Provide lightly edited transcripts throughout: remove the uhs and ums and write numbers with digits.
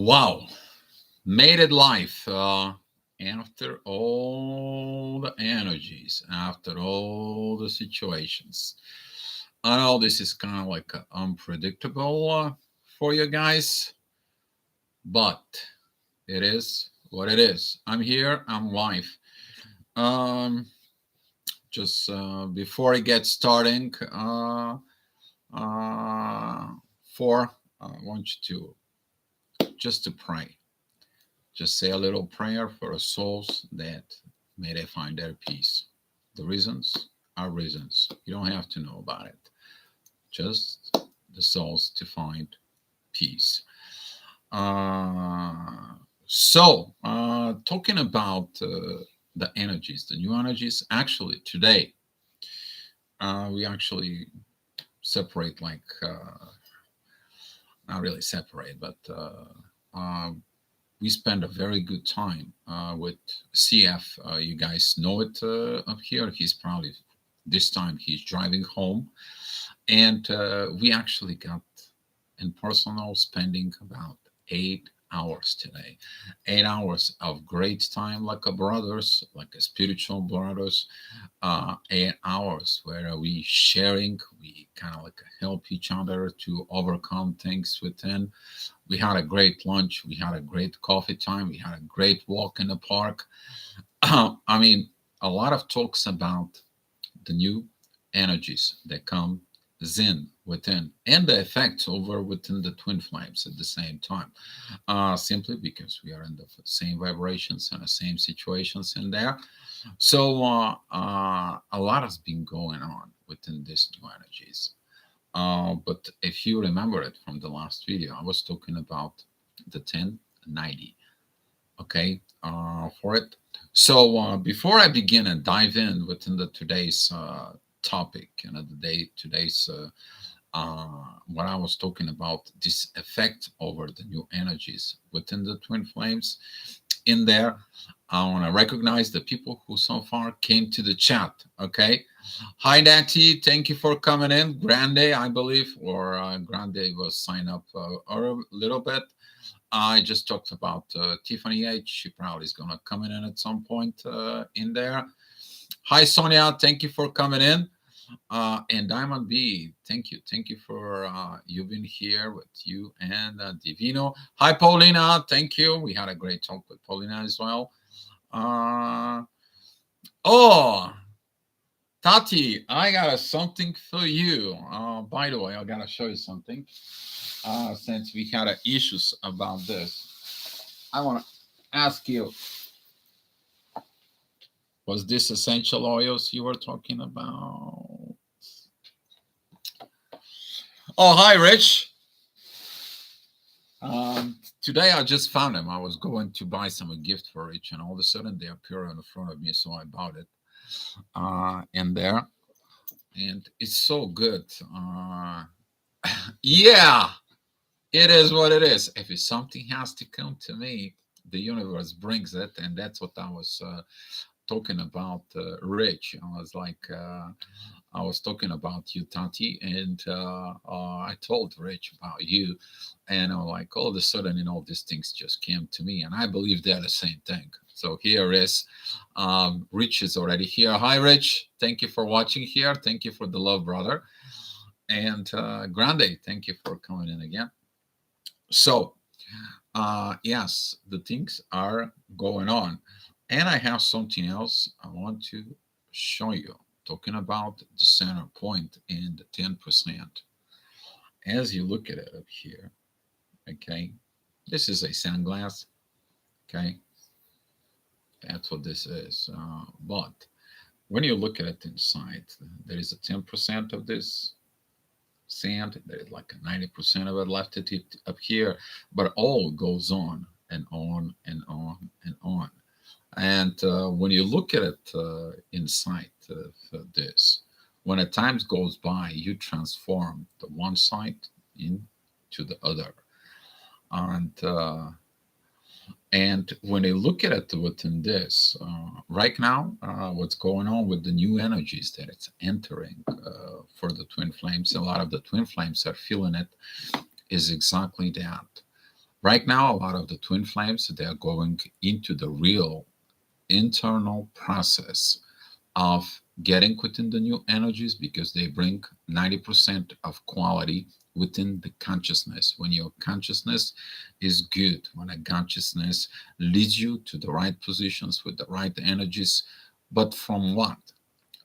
Wow, made it live after all the energies, after all the situations. I know this is kind of like unpredictable for you guys, but it is what it is. I'm here, I'm live. Um, just before I get starting, uh, for I want you to just to pray. Just say a little prayer for the souls that may they find their peace. The reasons are reasons. You don't have to know about it. Just the souls to find peace. Talking about the energies, the new energies, actually, today, we actually separate, like, not really separate, but we spend a very good time with CF. You guys know it up here. He's probably this time he's driving home, and we actually got in personal spending about 8 hours today. 8 hours of great time, like a brothers, like a spiritual brothers. 8 hours where we sharing, we kind of like help each other to overcome things within. We had a great lunch. We had a great coffee time. We had a great walk in the park. I mean, a lot of talks about the new energies that come in within and the effects over within the twin flames at the same time, simply because we are in the same vibrations and the same situations in there. A lot has been going on within these new energies. But if you remember it from the last video, I was talking about the 1090. Okay, for it. Before I begin and dive in within the today's topic and today's what I was talking about, this effect over the new energies within the twin flames. In there, I want to recognize the people who so far came to the chat. Okay, hi Natty, thank you for coming in. Grande, I believe, or Grande was signed up a little bit. I just talked about Tiffany H. She probably is going to come in at some point in there. Hi, Sonia. Thank you for coming in. And Diamond B, thank you. Thank you for you being here with you and Divino. Hi, Paulina. Thank you. We had a great talk with Paulina as well. Oh, Tati, I got something for you. By the way, I got to show you something. Since we had issues about this, I want to ask you, was this essential oils you were talking about? Oh, hi, Rich. Today I just found them. I was going to buy some a gift for Rich, and all of a sudden they appear in front of me, so I bought it. In there, and it's so good. Yeah, it is what it is. If it's something has to come to me, the universe brings it, and that's what I was talking about. Rich, I was like, I was talking about you, Tati, and I told Rich about you, and I'm like, all of a sudden, these things just came to me, and I believe they're the same thing. So here is, Rich is already here. Hi, Rich. Thank you for watching here. Thank you for the love, brother. And Grande, thank you for coming in again. So, yes, the things are going on. And I have something else I want to show you, talking about the center point and the 10%. As you look at it up here, okay, this is a sunglass, okay, that's what this is. But when you look at it inside, there is a 10% of this sand. There is like a 90% of it left up here, but all goes on and on and on and on. And when you look at it inside this, when a time goes by, you transform the one side into the other. And when you look at it within this, right now, what's going on with the new energies that it's entering for the twin flames, a lot of the twin flames are feeling it, is exactly that. Right now, a lot of the twin flames, they are going into the real internal process of getting within the new energies because they bring 90% of quality within the consciousness. When your consciousness is good, when a consciousness leads you to the right positions with the right energies, but from what?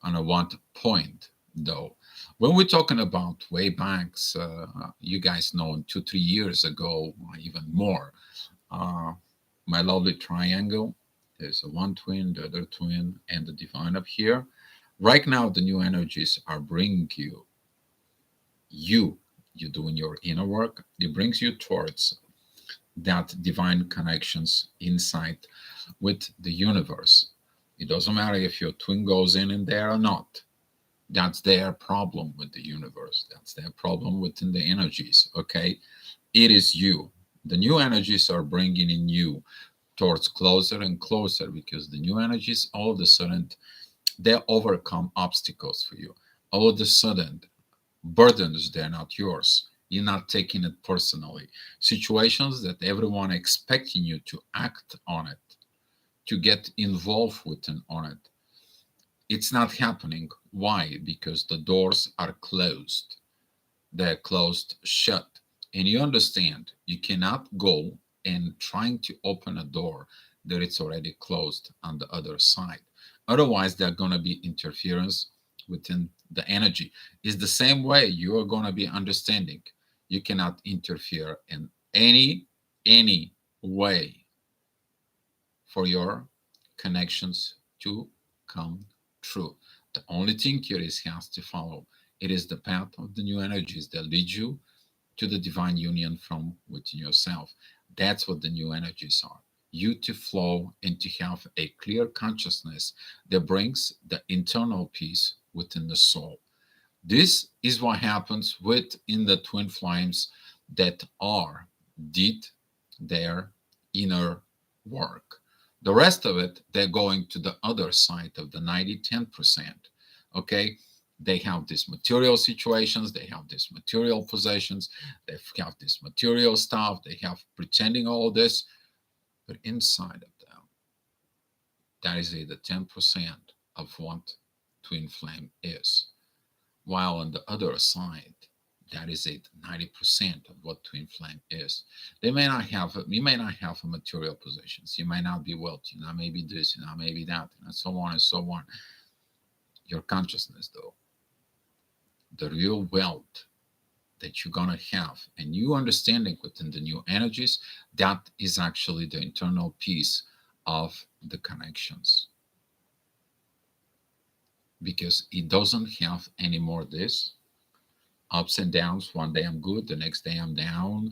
On a what point, though? When we're talking about way backs, you guys know 2, 3 years ago, even more, uh, my lovely triangle. There's a one twin, the other twin, and the divine up here. Right now, the new energies are bringing you, you doing your inner work. It brings you towards that divine connections inside with the universe. It doesn't matter if your twin goes in there or not. That's their problem with the universe. That's their problem within the energies. Okay, it is you. The new energies are bringing in you towards closer and closer because the new energies all of a sudden they overcome obstacles for you. All of a sudden, burdens they're not yours. You're not taking it personally. Situations that everyone expecting you to act on it, to get involved with and on it. It's not happening. Why? Because the doors are closed. They're closed shut. And you understand you cannot go and trying to open a door that it's already closed on the other side. Otherwise, there's going to be interference within the energy. It's the same way you are going to be understanding. You cannot interfere in any way for your connections to come true. The only thing here is has to follow. It is the path of the new energies that lead you to the divine union from within yourself. That's what the new energies are. You to flow and to have a clear consciousness that brings the internal peace within the soul. This is what happens within the twin flames that are did their inner work. The rest of it, they're going to the other side of the 90-10%. Okay. They have these material situations, they have these material possessions, they have this material stuff, they have pretending all this, but inside of them, that is the 10% of what twin flame is. While on the other side, that is 90% of what twin flame is. They may not have, you may not have a material possessions. You may not be wealthy, you know, maybe this, you know, maybe that, and so on and so on. Your consciousness, though, the real wealth that you're gonna have, and you understanding within the new energies, that is actually the internal piece of the connections. Because it doesn't have any more this ups and downs. One day I'm good, the next day I'm down.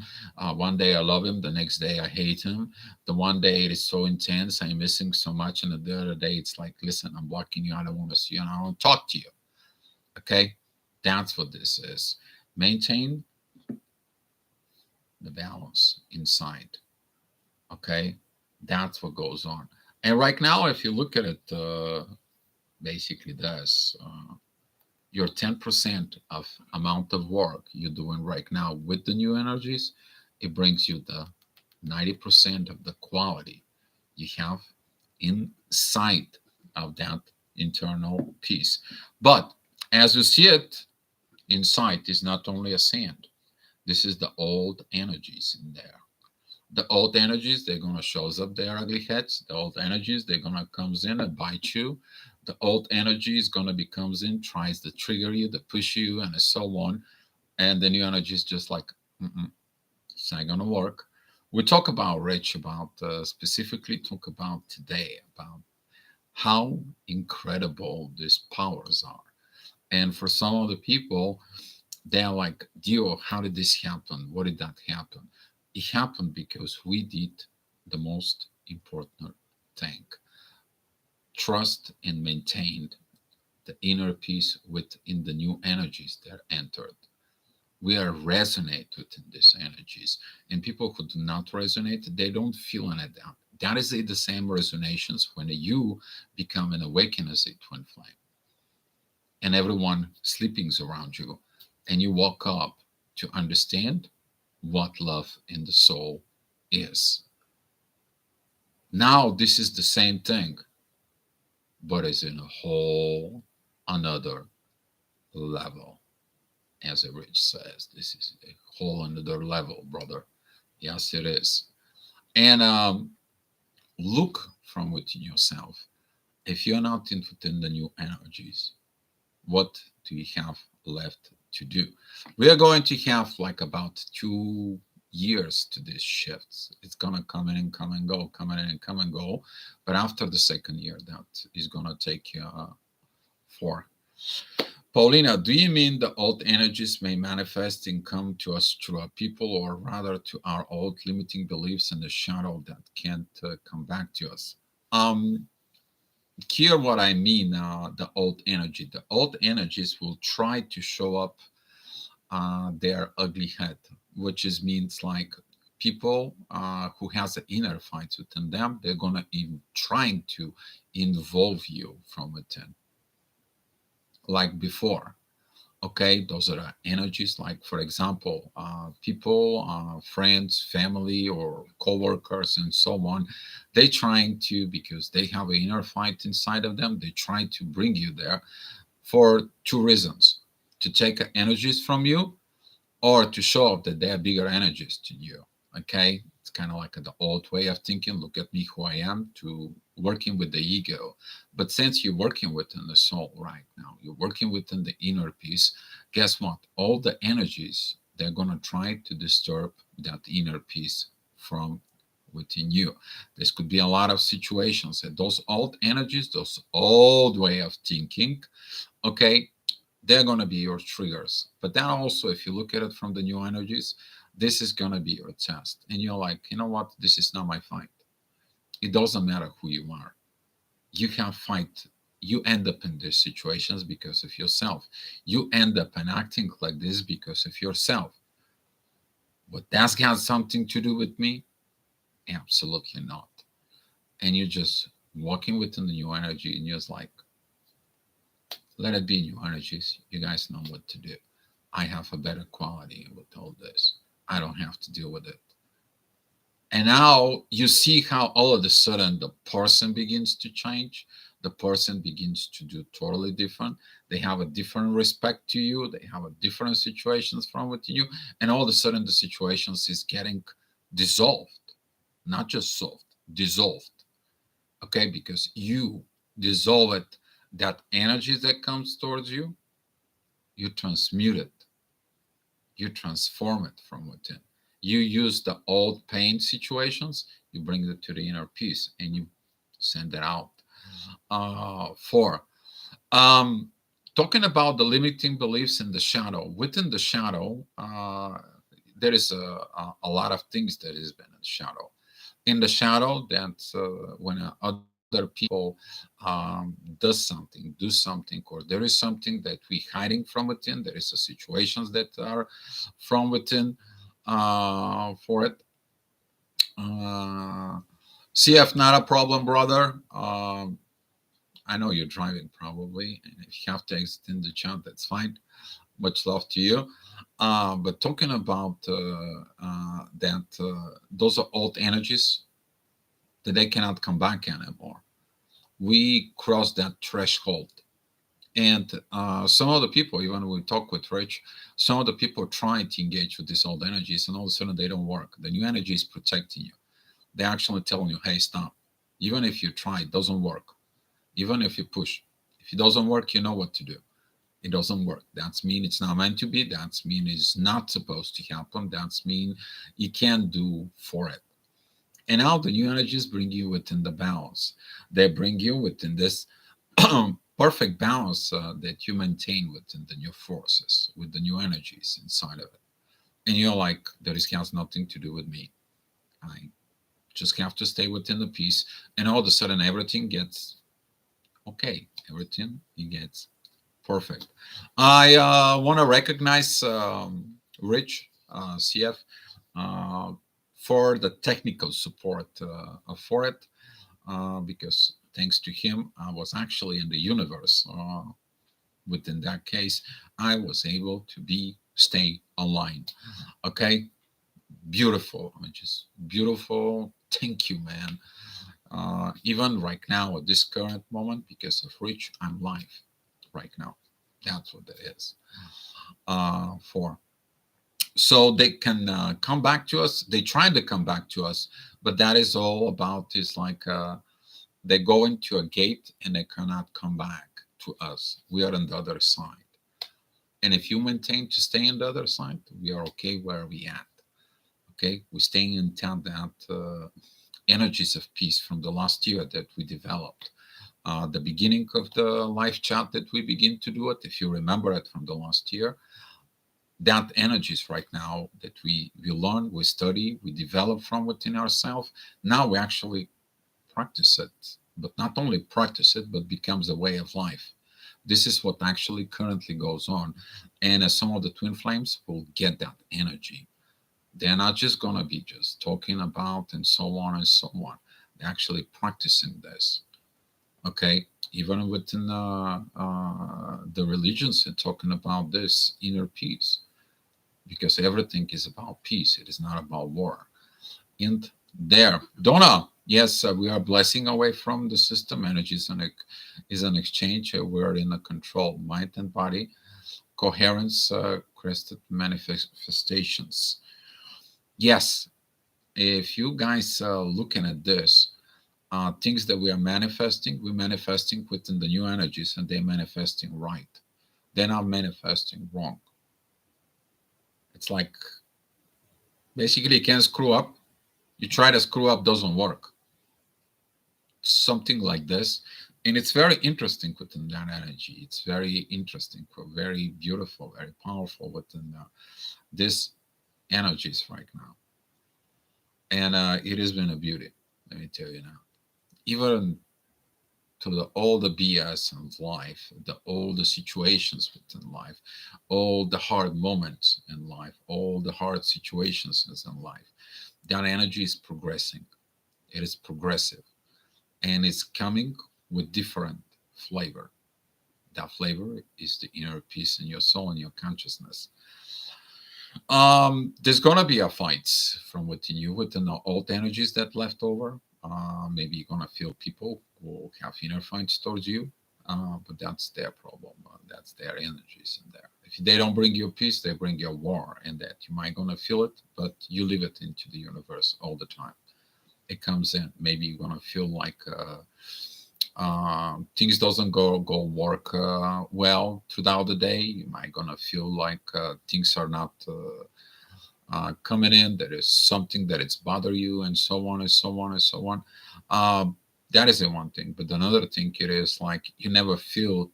One day I love him, the next day I hate him. The one day it is so intense, I'm missing so much, and the other day it's like, listen, I'm blocking you, I don't want to see you, and I don't talk to you. Okay, that's what this is. Maintain the balance inside. Okay, that's what goes on. And right now, if you look at it, basically this. Your 10% of amount of work you're doing right now with the new energies, it brings you the 90% of the quality you have inside of that internal peace. But as you see it, inside is not only a sand. This is the old energies in there. The old energies, they're gonna shows up their ugly heads. The old energies, they're gonna comes in and bite you. The old energy is gonna be comes in, tries to trigger you, to push you, and so on. And the new energy is just like, mm-mm, it's not gonna work. We talk about Rich, about specifically talk about today about how incredible these powers are. And for some of the people, they're like, Dio, how did this happen? What did that happen? It happened because we did the most important thing: trust and maintained the inner peace within the new energies that entered. We are resonate within these energies. And people who do not resonate, they don't feel any of that. That is the same resonations when you become an awakened as a twin flame and everyone sleeping's around you, and you walk up to understand what love in the soul is. Now this is the same thing, but it's in a whole another level. As a Rich says, this is a whole another level, brother. Yes, it is. And look from within yourself. If you're not in within the new energies, what do you have left to do? We are going to have like about 2 years to these shifts. It's gonna come in and come and go, come in and come and go. But after the second year, that is gonna take you 4. Paulina, do you mean the old energies may manifest and come to us through our people, or rather to our old limiting beliefs in the shadow that can't come back to us? Um, Here, what I mean, the old energy. The old energies will try to show up their ugly head, which is means like people who has the inner fights within them. They're gonna in trying to involve you from within, like before. Okay, those are the energies, like for example people, friends, family, or co-workers and so on. They trying to, because they have an inner fight inside of them, they try to bring you there for 2 reasons: to take energies from you, or to show up that they are bigger energies than you. Okay, it's kind of like the old way of thinking: look at me, who I am, to working with the ego. But since you're working within the soul right now, you're working within the inner peace, guess what? All the energies, they're going to try to disturb that inner peace from within you. This could be a lot of situations, and those old energies, those old way of thinking, okay, they're going to be your triggers. But then also, if you look at it from the new energies, this is going to be your test. And you're like, you know what? This is not my fight. It doesn't matter who you are. You can fight. You end up in these situations because of yourself. You end up in acting like this because of yourself. But that's got something to do with me? Absolutely not. And you're just walking within the new energy, and you're just like, let it be new energies. You guys know what to do. I have a better quality with all this. I don't have to deal with it. And now you see how all of a sudden the person begins to change. The person begins to do totally different. They have a different respect to you. They have a different situations from within you. And all of a sudden the situations is getting dissolved, not just solved, dissolved. Okay, because you dissolve it, that energy that comes towards you, you transmute it, you transform it from within. You use the old pain situations, you bring it to the inner peace, and you send it out. 4. Um, Talking about the limiting beliefs in the shadow. Within the shadow, there is a lot of things that has been in the shadow. In the shadow, that's when other people do something, or there is something that we hiding from within. There is a situations that are from within for it. Uh, CF, not a problem, brother. I know you're driving probably, and if you have to exit in the chat, that's fine. Much love to you. But talking about that, those are old energies that they cannot come back anymore. We crossed that threshold. And some of the people, even when we talk with Rich, some of the people try to engage with these old energies, and all of a sudden they don't work. The new energy is protecting you. They're actually telling you, hey, stop. Even if you try, it doesn't work. Even if you push, if it doesn't work, you know what to do. It doesn't work. That's mean it's not meant to be. That's mean it's not supposed to happen. That's mean you can't do for it. And now the new energies bring you within the balance. They bring you within this perfect balance that you maintain within the new forces, with the new energies inside of it. And you're like, this has nothing to do with me. I just have to stay within the peace. And all of a sudden, everything gets okay. Everything it gets perfect. I want to recognize Rich CF for the technical support for it, because thanks to him, I was actually in the universe. Within that case, I was able to stay aligned. Okay, Beautiful images, beautiful. Thank you, man. Even right now at this current moment, because of Rich, I'm live right now. That's what that is. For so they can come back to us. They try to come back to us, but that is all about is like they go into a gate and they cannot come back to us. We are on the other side. And if you maintain to stay on the other side, we are okay where we at. Okay, we staying in town that energies of peace from the last year that we developed. The beginning of the live chat that we begin to do it, if you remember it from the last year, that energies right now that we learn, we study, we develop from within ourselves. Now we actually practice it, but not only practice it, but becomes a way of life. This is what actually currently goes on. And some of the twin flames will get that energy. They're not just going to be just talking about and so on and so on. They're actually practicing this. Okay. Even within the religions, they're talking about this inner peace because everything is about peace. It is not about war. And there, Donna, yes, we are blessing away from the system. Energy is an exchange. We're in a control, mind and body, coherence, crested manifestations. Yes, if you guys looking at this, things that we are manifesting, we're manifesting within the new energies, and they're manifesting right. They're not manifesting wrong. It's like basically you can't screw up. You try to screw up, doesn't work. Something like this. And it's very interesting within that energy. It's very interesting, very beautiful, very powerful within this energies right now. And it has been a beauty, let me tell you now. Even to all the BS of life, all the situations within life, all the hard moments in life, all the hard situations in life, that energy is progressing. It is progressive and it's coming with different flavor. That flavor is the inner peace in your soul and your consciousness. There's gonna be a fights from within you, within the old energies that left over. Maybe you're gonna feel people who have inner fights towards you, but that's their problem. That's their energies in there. If they don't bring you peace, they bring you war, and that you might gonna feel it, but you leave it into the universe all the time. It comes in. Maybe you're gonna feel like things doesn't go work well throughout the day. You might gonna feel like things are not coming in. There is something that it's bother you, and so on and so on and so on. That is the one thing. But another thing it is like you never felt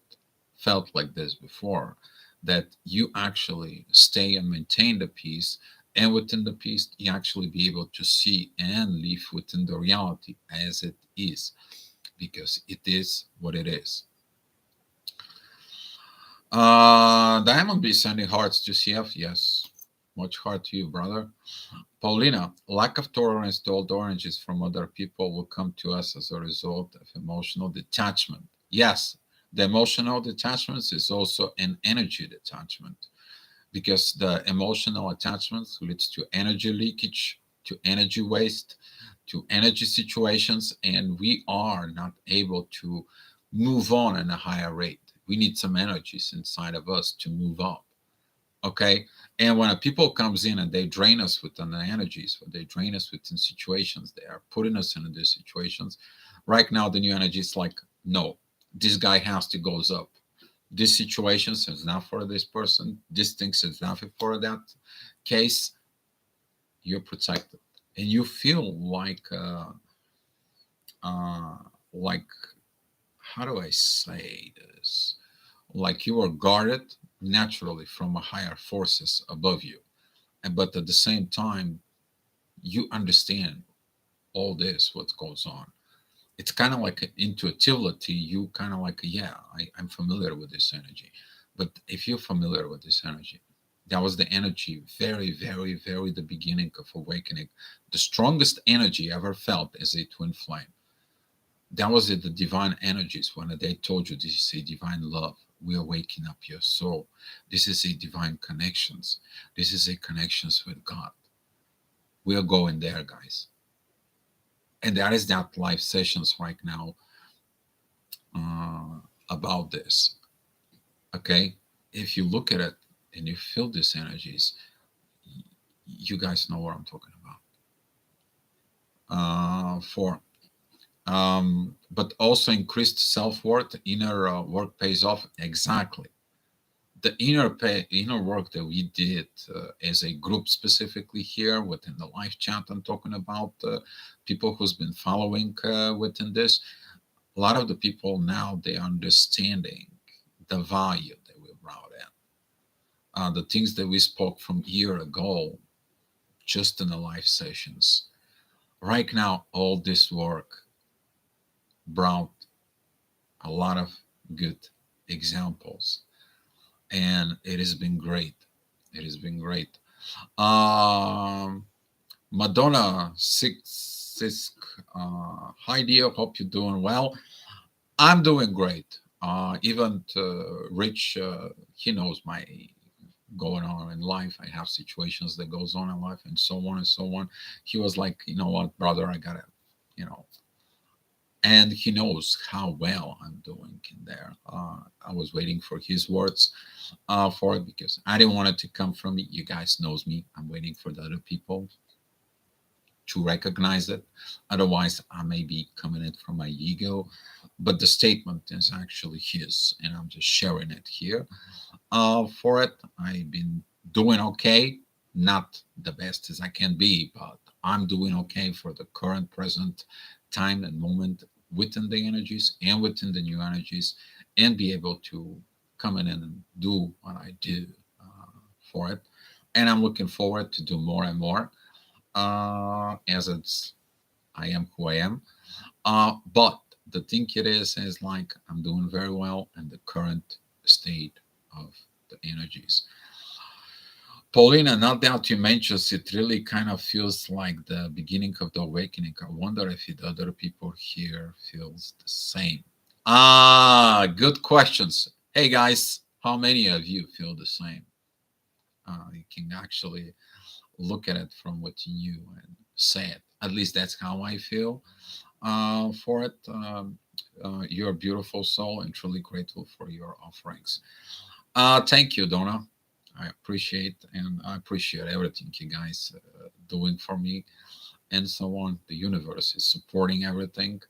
like this before. That you actually stay and maintain the peace, and within the peace, you actually be able to see and live within the reality as it is, because it is what it is. Diamond be sending hearts to CF. Yes, much heart to you, brother. Paulina, lack of tolerance to old oranges from other people will come to us as a result of emotional detachment. Yes, the emotional detachment is also an energy detachment because the emotional attachments leads to energy leakage, to energy waste, to energy situations, and we are not able to move on at a higher rate. We need some energies inside of us to move up. Okay. And when a people comes in and they drain us with the energies, or they drain us within situations, they are putting us into these situations. Right now, the new energy is like, no, this guy has to goes up. This situation is not for this person. This thing is not for that case. You're protected, and you feel uh, like how do I say this? Like you are guarded naturally from a higher forces above you, and but at the same time, you understand all this what goes on. It's kind of like intuitively. You kind of like, yeah, I'm familiar with this energy. But if you're familiar with this energy, that was the energy, very, very, very the beginning of awakening. The strongest energy I ever felt is a twin flame. That was it, the divine energies when they told you this is a divine love. We are waking up your soul. This is a divine connections. This is a connections with God. We are going there, guys. And there is that live sessions right now uh, about this. Okay, if you look at it and you feel these energies, you guys know what I'm talking about. For but also increased self-worth, inner work pays off. Exactly. The inner work that we did as a group, specifically here within the live chat, I'm talking about people who's been following within this. A lot of the people now, they are understanding the value that we brought in. The things that we spoke from a year ago, just in the live sessions. Right now, all this work brought a lot of good examples, and it has been great. It has been great. Um, Madonna Sisk, hi dear, hope you're doing well. I'm doing great. Even Rich, he knows my going on in life. I have situations that goes on in life, and so on and so on. He was like, you know what, brother, I gotta, you know, and he knows how well I'm doing in there. I was waiting for his words for it because I didn't want it to come from me. You guys knows me. I'm waiting for the other people to recognize it. Otherwise, I may be coming in from my ego. But the statement is actually his, and I'm just sharing it here. For it, I've been doing okay, not the best as I can be, but I'm doing okay for the current present time and moment within the energies and within the new energies, and be able to come in and do what I do for it. And I'm looking forward to do more and more as it's I am who I am. But the thing it is like I'm doing very well in the current state of the energies. Paulina, now that you mentioned it, really kind of feels like the beginning of the awakening. I wonder if the other people here feels the same. Good questions. Hey guys, how many of you feel the same? You can actually look at it from what you knew and say it. At least that's how I feel for it. You're a beautiful soul and truly grateful for your offerings. Thank you, Donna. I appreciate and I appreciate everything you guys doing for me and so on. The universe is supporting everything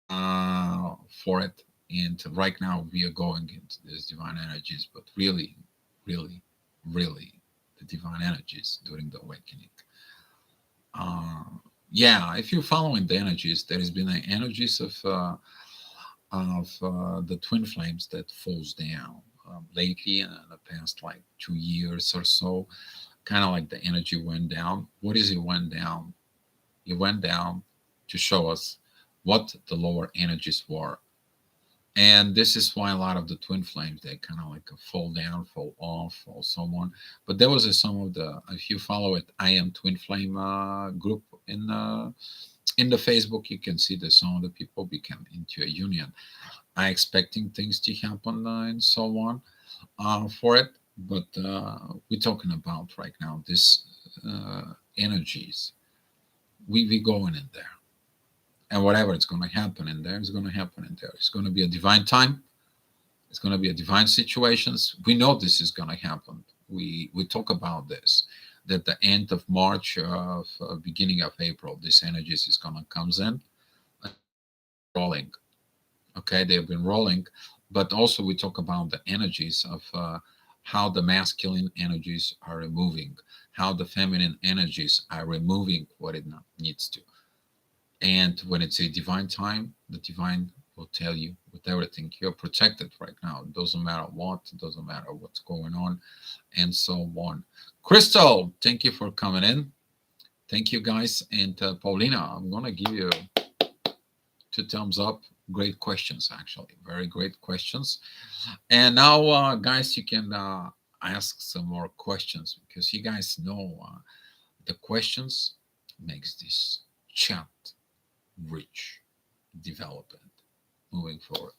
for it. And right now we are going into these divine energies, but really, really, really the divine energies during the awakening. Uh, yeah, if you're following the energies, there has been the energies of the twin flames that falls down lately in the past like 2 years or so. Kind of like the energy went down. What is it went down? It went down to show us what the lower energies were. And this is why a lot of the twin flames they kind of like fall down, fall off, fall so on. But there was some of the if you follow it, I am twin flame group in the Facebook, you can see that some of the people become into a union. I expecting things to happen and so on for it, but we're talking about right now this energies. We going in there, and whatever is going to happen in there is going to happen in there. It's going to be a divine time. It's going to be a divine situations. We know this is going to happen. We talk about this that the end of March of beginning of April, this energies is going to comes in rolling. Okay, they've been rolling, but also we talk about the energies of how the masculine energies are removing, how the feminine energies are removing what it needs to. And when it's a divine time, the divine will tell you with everything you're protected right now. It doesn't matter what, it doesn't matter what's going on, and so on. Crystal, thank you for coming in. Thank you guys. And Paulina, I'm gonna give you 2 thumbs up. Great questions, actually. Very great questions. And now, guys, you can ask some more questions because you guys know the questions makes this chat rich, development moving forward.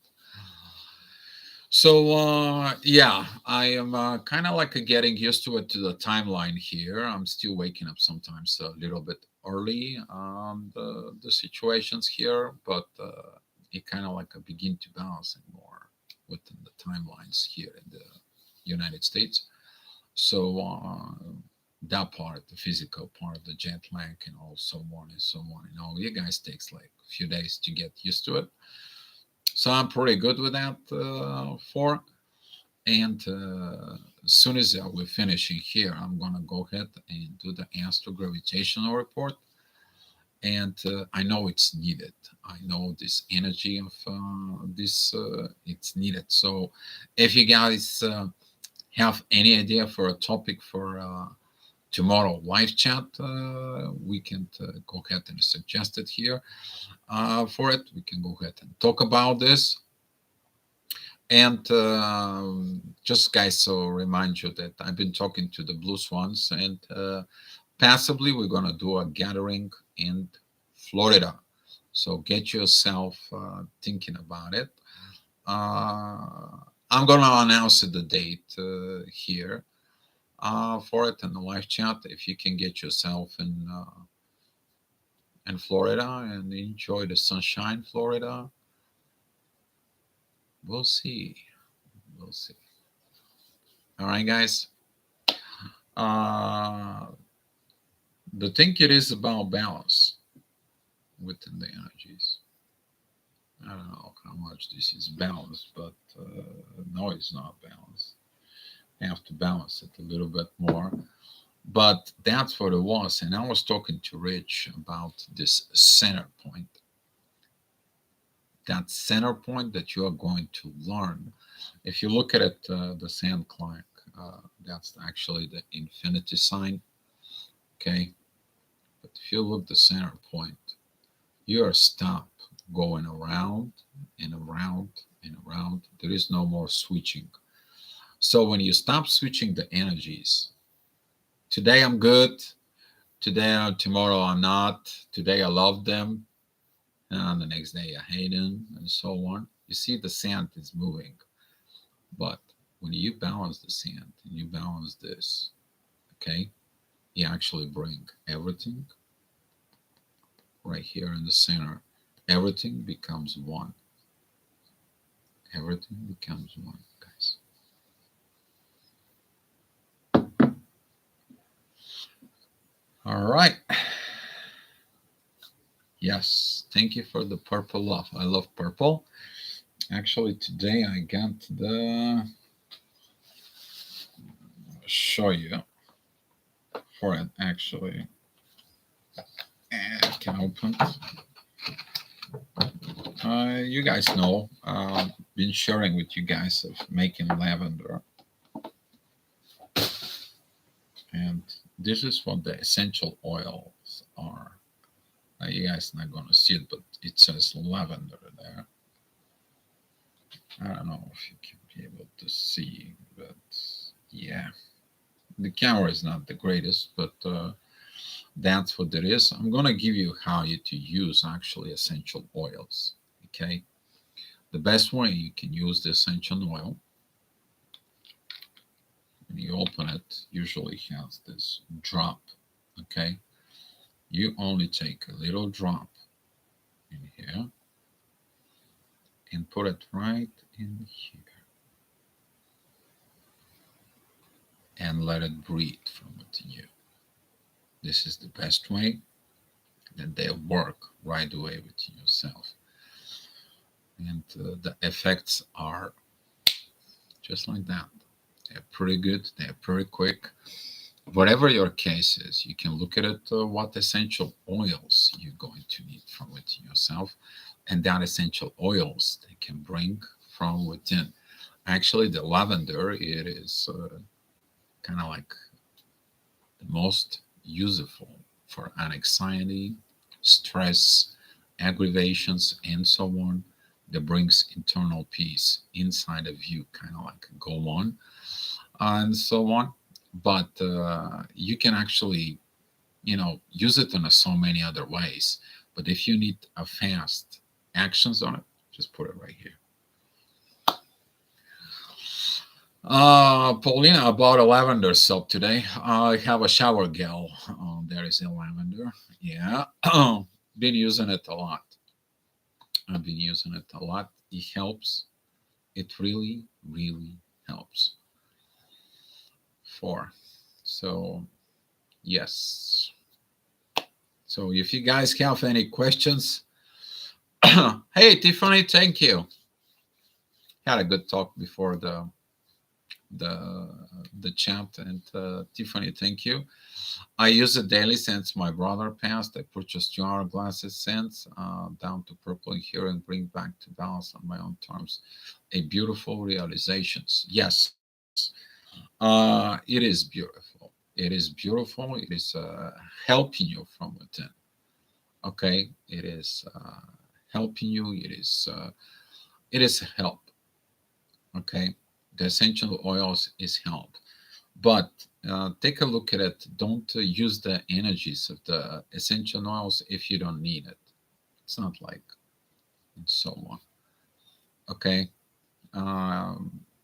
So yeah, I am kind of like getting used to it, to the timeline here. I'm still waking up sometimes a little bit early the situations here, but it kind of like begin to balance it more within the timelines here in the United States. So that part, the physical part, the jet lag, and all so on and so on. You know, you guys takes like a few days to get used to it. So I'm pretty good with that for. And as soon as we're finishing here, I'm gonna go ahead and do the astrogravitational report. And I know it's needed. I know this energy of this, it's needed. So if you guys have any idea for a topic for tomorrow live chat, we can go ahead and suggest it here for it. We can go ahead and talk about this. And just guys, so remind you that I've been talking to the Blue Swans, and passively we're gonna do a gathering in Florida. So get yourself thinking about it. I'm gonna announce the date here for it in the live chat. If you can get yourself in Florida and enjoy the sunshine, Florida, we'll see. We'll see. All right, guys. Uh, the thing it is about balance within the energies. I don't know how much this is balanced, but no, it's not balanced. You have to balance it a little bit more. But that's what it was. And I was talking to Rich about this center point. That center point that you are going to learn. If you look at it, the sand clank, that's actually the infinity sign. Okay. But if you look the center point, you are stopped going around and around and around. There is no more switching. So when you stop switching the energies, today I'm good, today or tomorrow I'm not, today I love them, and the next day I hate them, and so on. You see, the sand is moving. But when you balance the sand and you balance this, okay, you actually bring everything right here in the center. Everything becomes one. Everything becomes one, guys. All right. Yes, thank you for the purple love. I love purple. Actually, today I got the. I'll show you for it. Actually, I can open. You guys know. Been sharing with you guys of making lavender, and this is what the essential oils are. You guys not gonna see it, but it says lavender there. I don't know if you can be able to see, but yeah, the camera is not the greatest, but that's what it is. I'm gonna give you how you to use actually essential oils. Okay, the best way you can use the essential oil. When you open it, usually has this drop. Okay, you only take a little drop in here and put it right in here and let it breathe from within you. This is the best way that they work right away within yourself. And the effects are just like that. They're pretty good, they're pretty quick. Whatever your case is, you can look at it, what essential oils you're going to need from within yourself, and that essential oils they can bring from within. Actually, the lavender, it is kind of like the most useful for anxiety, stress, aggravations, and so on. That brings internal peace inside of you, kind of like go on and so on. But you can actually, use it in so many other ways. But if you need a fast actions on it, just put it right here. Paulina, about a lavender soap today. I have a shower gel. There is a lavender. Yeah. Been using it a lot. I've been using it a lot. It helps. It really, really helps. For so yes. So if you guys have any questions, hey Tiffany, thank you. Had a good talk before the the chat, and Tiffany, thank you. I use it daily since my brother passed. I purchased 2 hour glasses since down to purple here and bring back to balance on my own terms. A beautiful realizations. Yes, it is beautiful. It is beautiful. It is helping you from within. Okay, it is helping you. It is help. Okay, the essential oils is help. But take a look at it. Don't use the energies of the essential oils if you don't need it. It's not like and so on. Okay.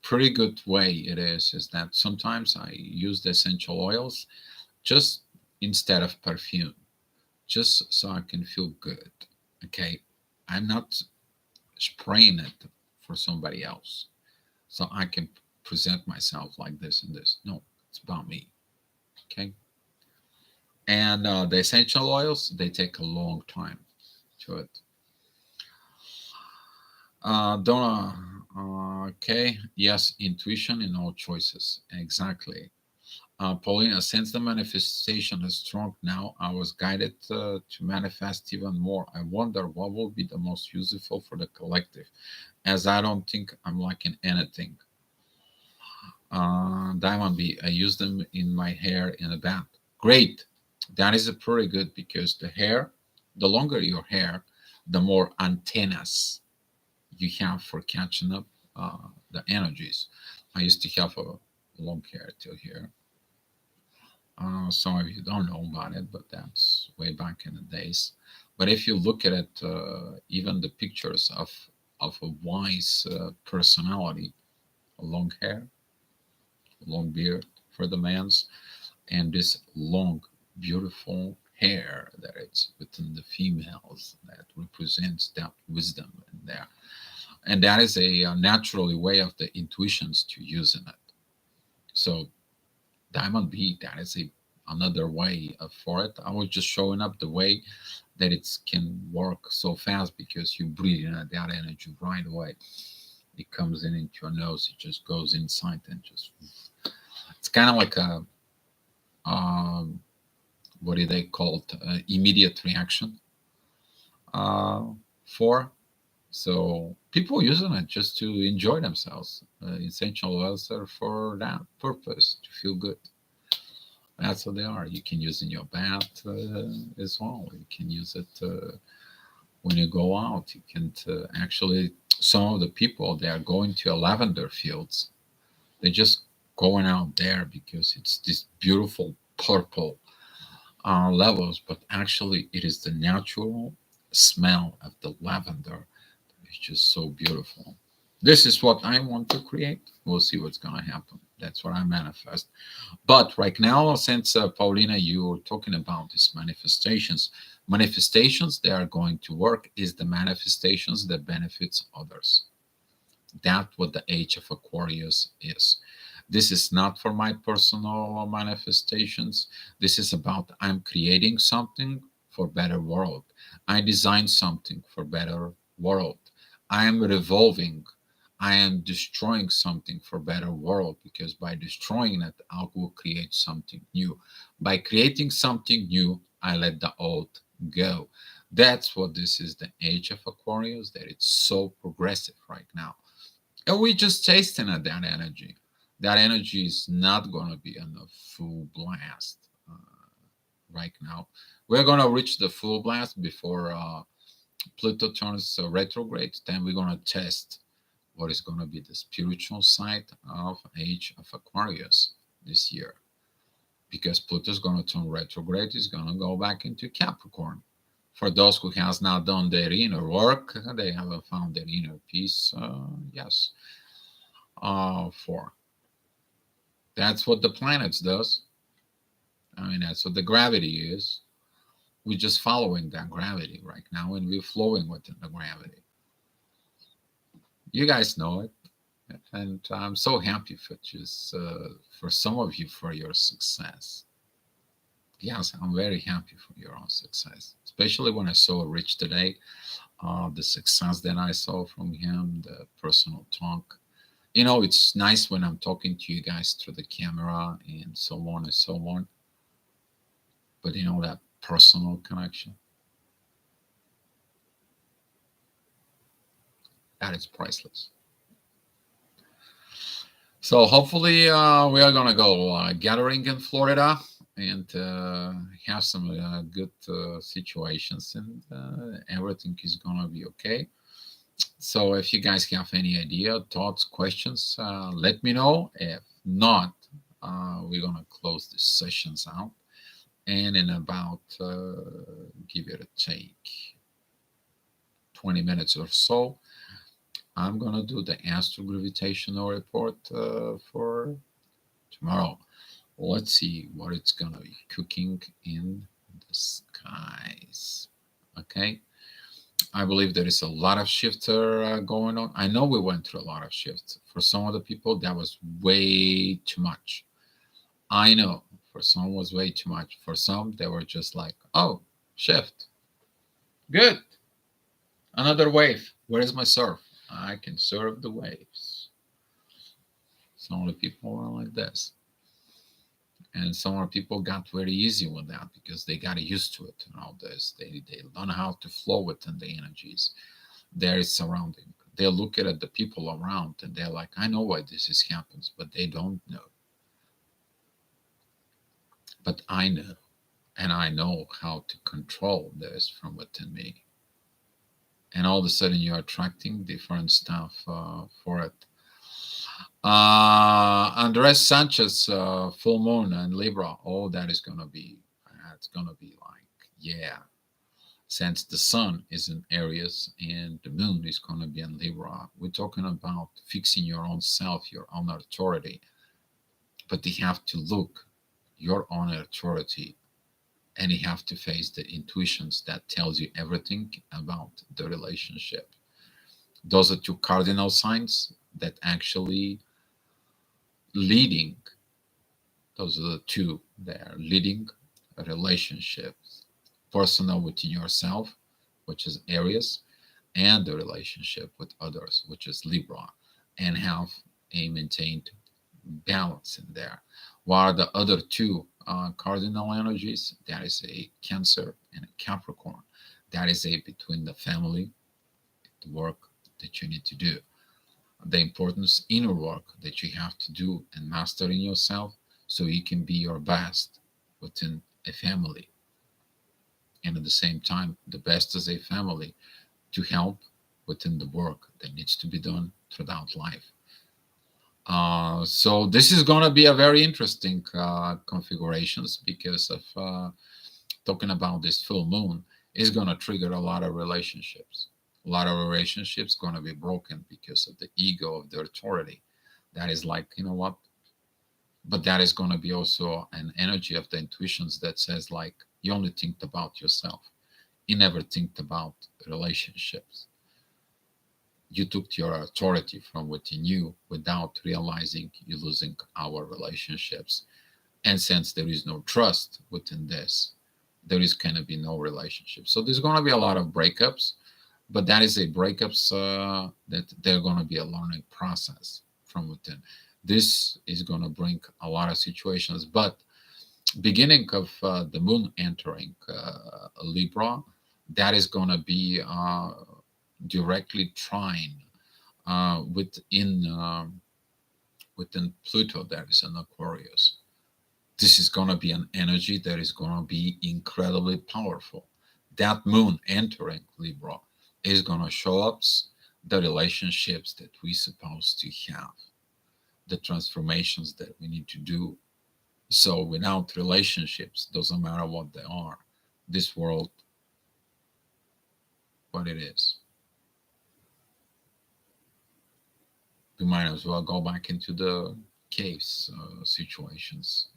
Pretty good way it is that sometimes I use the essential oils just instead of perfume, just so I can feel good. Okay. I'm not spraying it for somebody else, so I can present myself like this and this. No, it's about me. Okay. And the essential oils, they take a long time to it. Donna, okay, yes, intuition in all choices, exactly. Paulina, since the manifestation is strong now, I was guided to manifest even more. I wonder what will be the most useful for the collective, as I don't think I'm lacking anything. Diamond B, I use them in my hair in a bath. Great. That is a pretty good because the hair, the longer your hair, the more antennas you have for catching up the energies. I used to have a long hair till here. Some of you don't know about it, but that's way back in the days. But if you look at it, even the pictures of a wise personality, a long hair, long beard for the man's, and this long, beautiful hair that it's within the females that represents that wisdom in there. And that is a naturally way of the intuitions to using it. So Diamond B, that is a another way for it. I was just showing up the way that it can work so fast because you breathe in that energy right away. It comes in into your nose, it just goes inside and just it's kind of like a um, what do they call it? Immediate reaction uh, for. So people using it just to enjoy themselves. Essential oils are for that purpose to feel good. That's what they are. You can use in your bath as well. You can use it when you go out. You can actually. Some of the people they are going to lavender fields. They're just going out there because it's this beautiful purple levels, but actually it is the natural smell of the lavender. It's just so beautiful. This is what I want to create. We'll see what's going to happen. That's what I manifest. But right now, since Paulina, you were talking about these manifestations, manifestations that are going to work is the manifestations that benefits others. That's what the age of Aquarius is. This is not for my personal manifestations. This is about I'm creating something for better world. I design something for better world. I am revolving. I am destroying something for better world because by destroying it, I will create something new. By creating something new, I let the old go. That's what this is the age of Aquarius, that it's so progressive right now. And we just tasting at that energy. That energy is not going to be on a full blast right now. We're going to reach the full blast before Pluto turns retrograde. Then we're going to test what is going to be the spiritual side of Age of Aquarius this year. Because Pluto is going to turn retrograde, it's going to go back into Capricorn. For those who has not done their inner work, they haven't found their inner peace. Yes, for That's what the planets does. I mean, that's what the gravity is. We're just following that gravity right now, and we're flowing within the gravity. You guys know it, and I'm so happy for just for some of you for your success. Yes, I'm very happy for your own success, especially when I saw Rich today. The success that I saw from him, the personal talk. You know, it's nice when I'm talking to you guys through the camera and so on and so on. But you know, that personal connection, that is priceless. So hopefully, we are gonna go gathering in Florida and have some good situations, and everything is gonna be okay. So if you guys have any idea, thoughts, questions, let me know. If not, we're gonna close the sessions out, and in about give it a take 20 minutes or so, I'm gonna do the astrogravitational report for tomorrow. Let's see what it's gonna be cooking in the skies. Okay, I believe there is a lot of shifter going on. I know we went through a lot of shifts. For some of the people, that was way too much. I know for some was way too much. For some, they were just like, "Oh, shift, good, another wave. Where is my surf? I can surf the waves." Some of the people were like this. And some of the people got very easy with that because they got used to it and all this. They learn how to flow within the energies there is surrounding. They look at the people around and they're like, I know why this is happens, but they don't know. But I know, and I know how to control this from within me. And all of a sudden, you're attracting different stuff for it. Andres Sanchez, full moon and Libra. Oh, that is gonna be. It's gonna be like, yeah. Since the sun is in Aries and the moon is gonna be in Libra, we're talking about fixing your own self, your own authority. But you have to look your own authority, and you have to face the intuitions that tells you everything about the relationship. Those are two cardinal signs that actually leading. Those are the two that are leading relationships, personal within yourself, which is Aries, and the relationship with others, which is Libra, and have a maintained balance in there. While the other two cardinal energies, that is a Cancer and a Capricorn, that is a between the family, the work that you need to do, the importance inner work that you have to do and master in yourself so you can be your best within a family, and at the same time the best as a family to help within the work that needs to be done throughout life. So this is going to be a very interesting configurations because of talking about this full moon is going to trigger a lot of relationships. A lot of relationships going to be broken because of the ego of the authority. That is like, you know what? But that is going to be also an energy of the intuitions that says like you only think about yourself. You never think about relationships. You took your authority from within you without realizing you're losing our relationships. And since there is no trust within this, there is going to be no relationship. So there's going to be a lot of breakups, but that is a breakups that they're going to be a learning process from within. This is going to bring a lot of situations, but beginning of the moon entering Libra, that is going to be directly trine within Pluto that is in Aquarius. This is going to be an energy that is going to be incredibly powerful. That moon entering Libra is going to show up the relationships that we're supposed to have, the transformations that we need to do. So without relationships, doesn't matter what they are, this world, what it is, we might as well go back into the case situations,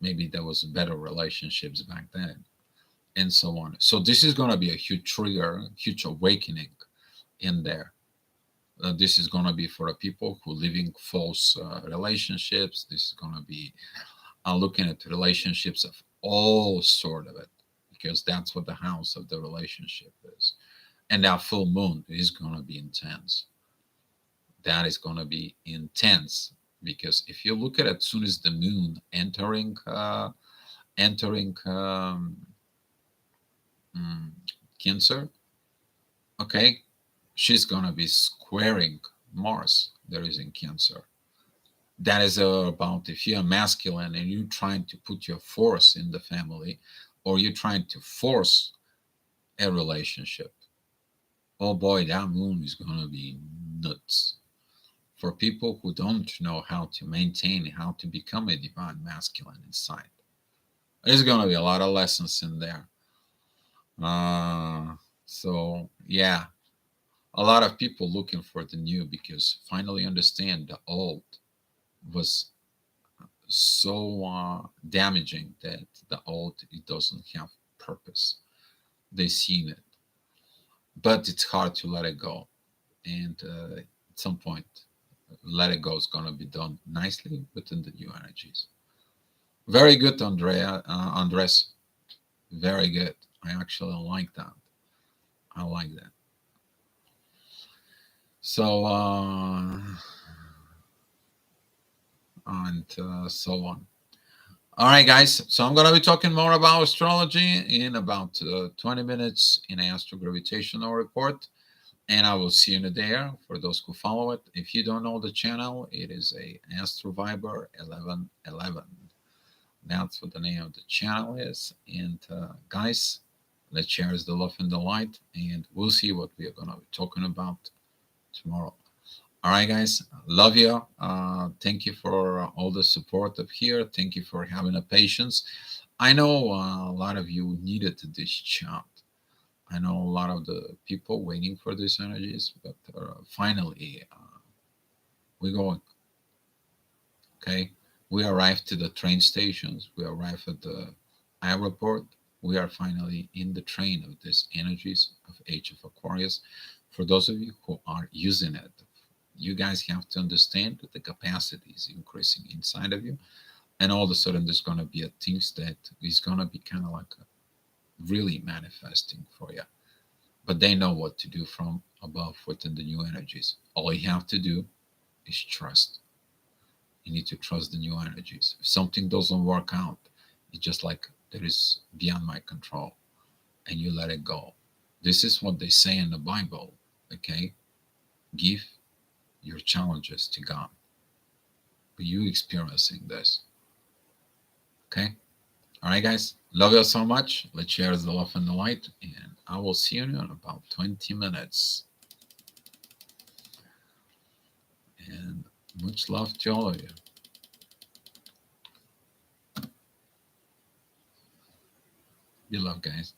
maybe there was better relationships back then, and so on. So this is going to be a huge trigger, huge awakening in there. This is going to be for the people who living false relationships. This is going to be looking at relationships of all sort of it, because that's what the house of the relationship is. And that full moon is going to be intense. That is going to be intense, because if you look at it, as soon as the moon entering mm, Cancer, okay, she's going to be squaring Mars that is in Cancer. That is about, if you're masculine and you're trying to put your force in the family, or you're trying to force a relationship, oh boy, that moon is going to be nuts. For people who don't know how to maintain, how to become a divine masculine inside, there's going to be a lot of lessons in there. So yeah, a lot of people looking for the new, because finally understand the old was so damaging, that the old, it doesn't have purpose. They seen it, but it's hard to let it go. And at some point, let it go is going to be done nicely within the new energies. Very good, Andres. Very good. I actually like that. I like that. So and so on. All right, guys. So I'm going to be talking more about astrology in about 20 minutes in Astro Gravitational Report. And I will see you there for those who follow it. If you don't know the channel, it is a Astro Viber 1111. That's what the name of the channel is. And guys, let's share the love and the light. And we'll see what we are going to be talking about tomorrow. All right, guys. Love you. Thank you for all the support up here. Thank you for having a patience. I know a lot of you needed this chat. I know a lot of the people waiting for these energies, but finally, we're going. Okay. We arrived to the train stations. We arrived at the airport. We are finally in the train of these energies of Age of Aquarius. For those of you who are using it, you guys have to understand that the capacity is increasing inside of you, and all of a sudden there's going to be a things that is going to be kind of like really manifesting for you. But they know what to do from above within the new energies. All you have to do is trust. You need to trust the new energies. If something doesn't work out, it's just like that is beyond my control, and you let it go. This is what they say in the Bible. Okay, give your challenges to God. But you experiencing this. Okay? All right, guys. Love you so much. Let's share the love and the light. And I will see you in about 20 minutes. And much love to all of you. Be loved, guys.